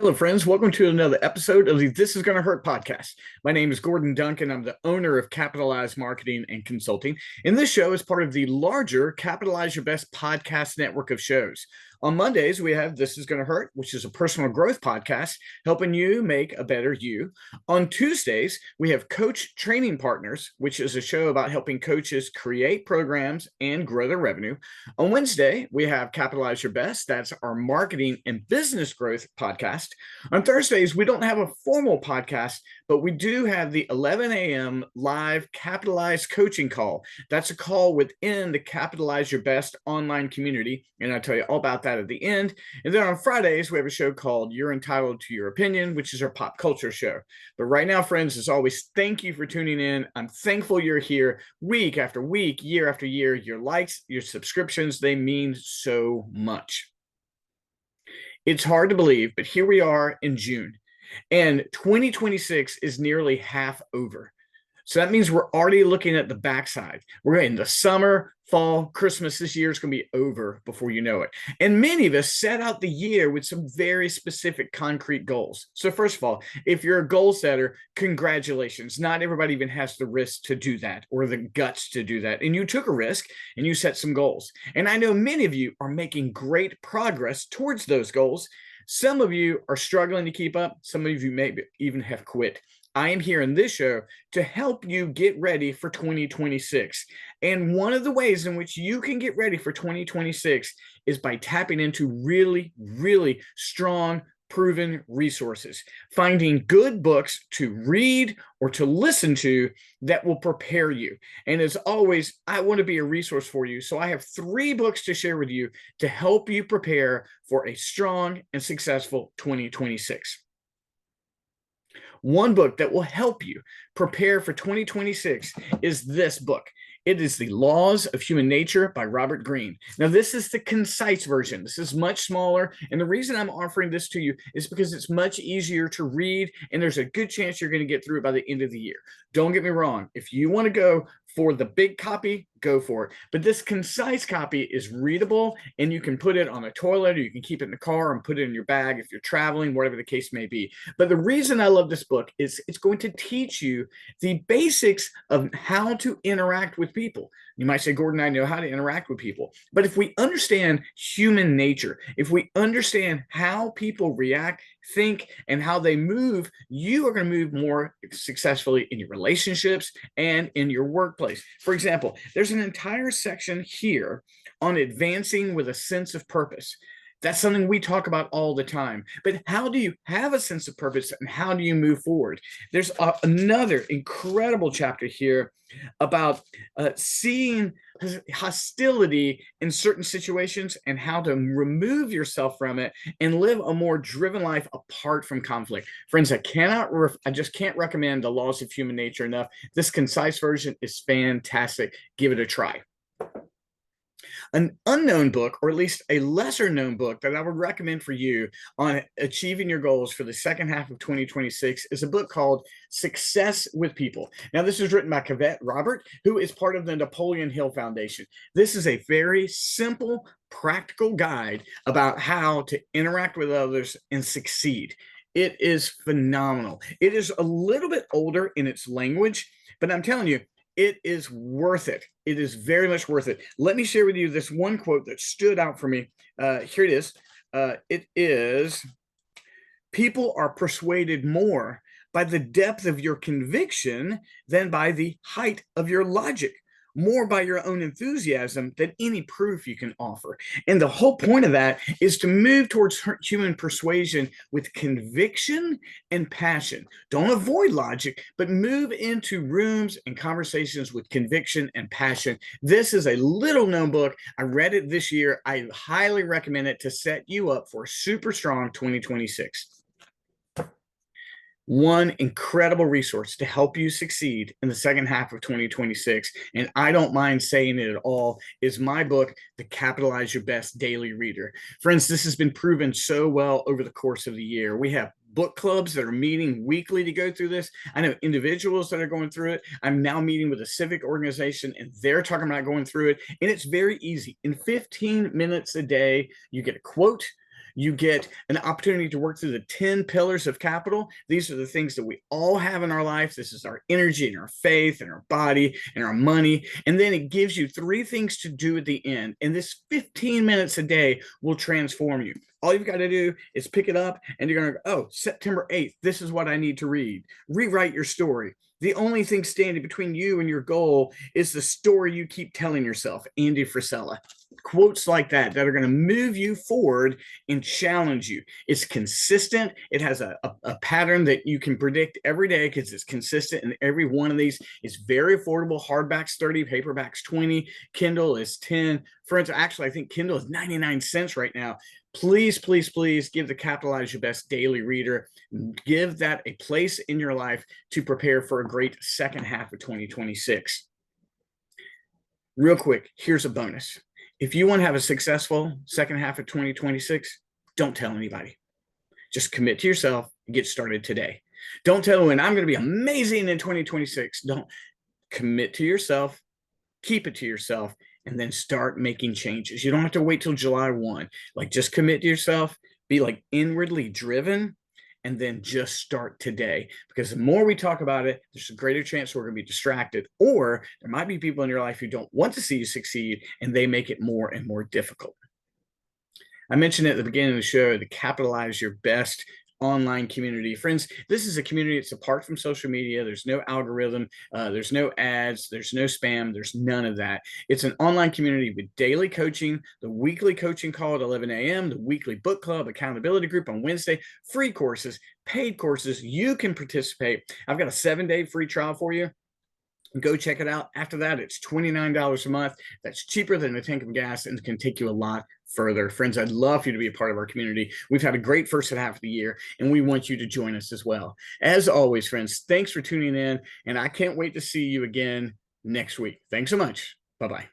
Hello, friends. Welcome to another episode of the This Is Going to Hurt podcast. My name is Gordon Duncan. I'm the owner of Capitalize Marketing and Consulting. And this show is part of the larger Capitalize Your Best podcast network of shows. On Mondays, we have This Is Going to Hurt, which is a personal growth podcast helping you make a better you. On Tuesdays, we have Coach Training Partners, which is a show about helping coaches create programs and grow their revenue. On Wednesday, we have Capitalize Your Best. That's our marketing and business growth podcast. On Thursdays, we don't have a formal podcast, but we do have the 11 a.m. live Capitalize coaching call. That's a call within the Capitalize Your Best online community, and I'll tell you all about that at the end. And then on Fridays, we have a show called You're Entitled to Your Opinion, which is our pop culture show. But right now, friends, as always, thank you for tuning in. I'm thankful you're here week after week, year after year. Your likes, your subscriptions, they mean so much. It's hard to believe, but here we are in June, and 2026 is nearly half over. So that means we're already looking at the backside. We're in the summer, fall, Christmas. This year is going to be over before you know it. And many of us set out the year with some very specific concrete goals. So first of all, if you're a goal setter, congratulations. Not everybody even has the risk to do that or the guts to do that. And you took a risk and you set some goals. And I know many of you are making great progress towards those goals. Some of you are struggling to keep up. Some of you maybe even have quit. I am here in this show to help you get ready for 2026. And one of the ways in which you can get ready for 2026 is by tapping into really, really strong, proven resources, finding good books to read or to listen to that will prepare you. And as always, I want to be a resource for you. So I have 3 books to share with you to help you prepare for a strong and successful 2026. One book that will help you prepare for 2026 is this book. It is The Laws of Human Nature by Robert Greene. Now, this is the concise version. This is much smaller. And the reason I'm offering this to you is because it's much easier to read, and there's a good chance you're going to get through it by the end of the year. Don't get me wrong. If you want to go for the big copy, go for it. But this concise copy is readable, and you can put it on a toilet, or you can keep it in the car and put it in your bag if you're traveling, whatever the case may be. But the reason I love this book is it's going to teach you the basics of how to interact with people. You might say, Gordon, I know how to interact with people. But if we understand human nature, if we understand how people react, think, and how they move, you are going to move more successfully in your relationships and in your workplace. For example, there's an entire section here on advancing with a sense of purpose. That's something we talk about all the time. But how do you have a sense of purpose, and how do you move forward? There's another incredible chapter here about seeing hostility in certain situations and how to remove yourself from it and live a more driven life apart from conflict. Friends, I just can't recommend The Laws of Human Nature enough. This concise version is fantastic. Give it a try. An unknown book, or at least a lesser known book that I would recommend for you on achieving your goals for the second half of 2026 is a book called Success with People. Now, this is written by Cavette Robert, who is part of the Napoleon Hill Foundation. This is a very simple, practical guide about how to interact with others and succeed. It is phenomenal. It is a little bit older in its language, but I'm telling you, it is worth it. It is very much worth it. Let me share with you this one quote that stood out for me. Here it is. It is, people are persuaded more by the depth of your conviction than by the height of your logic, more by your own enthusiasm than any proof you can offer. And the whole point of that is to move towards human persuasion with conviction and passion. Don't avoid logic, but move into rooms and conversations with conviction and passion. This is a little known book. I read it this year. I highly recommend it to set you up for a super strong 2026. One incredible resource to help you succeed in the second half of 2026, and I don't mind saying it at all, is my book, The Capitalize Your Best Daily Reader. Friends, this has been proven so well over the course of the year. We have book clubs that are meeting weekly to go through this. I know individuals that are going through it. I'm now meeting with a civic organization, and they're talking about going through it, and it's very easy. In 15 minutes a day, you get a quote, You get an opportunity to work through the 10 pillars of capital. These are the things that we all have in our life. This is our energy and our faith and our body and our money. And then it gives you 3 things to do at the end. And this 15 minutes a day will transform you. All you've got to do is pick it up and you're going to go, oh, September 8th, this is what I need to read. Rewrite your story. The only thing standing between you and your goal is the story you keep telling yourself. Andy Frisella. Quotes like that are going to move you forward and challenge you. It's consistent. It has a pattern that you can predict every day because it's consistent. And every one of these is very affordable. Hardbacks 30, paperbacks 20, Kindle is 10. Friends, actually, I think Kindle is 99 cents right now. Please, please, please give the Capitalize Your Best Daily Reader. Give that a place in your life to prepare for a great second half of 2026. Real quick, here's a bonus. If you want to have a successful second half of 2026, don't tell anybody. Just commit to yourself and get started today. Don't tell anyone, I'm going to be amazing in 2026. Don't. Commit to yourself, keep it to yourself, and then start making changes. You don't have to wait till July 1. Like, just commit to yourself, be like inwardly driven, and then just start today. Because the more we talk about it, there's a greater chance we're going to be distracted, or there might be people in your life who don't want to see you succeed, and they make it more and more difficult. I mentioned at the beginning of the show, the Capitalize Your Best online community. Friends, this is a community that's apart from social media. There's no algorithm. There's no ads. There's no spam. There's none of that. It's an online community with daily coaching, the weekly coaching call at 11 a.m., the weekly book club, accountability group on Wednesday, free courses, paid courses. You can participate. I've got a 7-day free trial for you. Go check it out. After that, it's $29 a month. That's cheaper than a tank of gas and can take you a lot further. Friends, I'd love for you to be a part of our community. We've had a great first half of the year, and we want you to join us as well. As always, friends, thanks for tuning in, and I can't wait to see you again next week. Thanks so much. Bye-bye.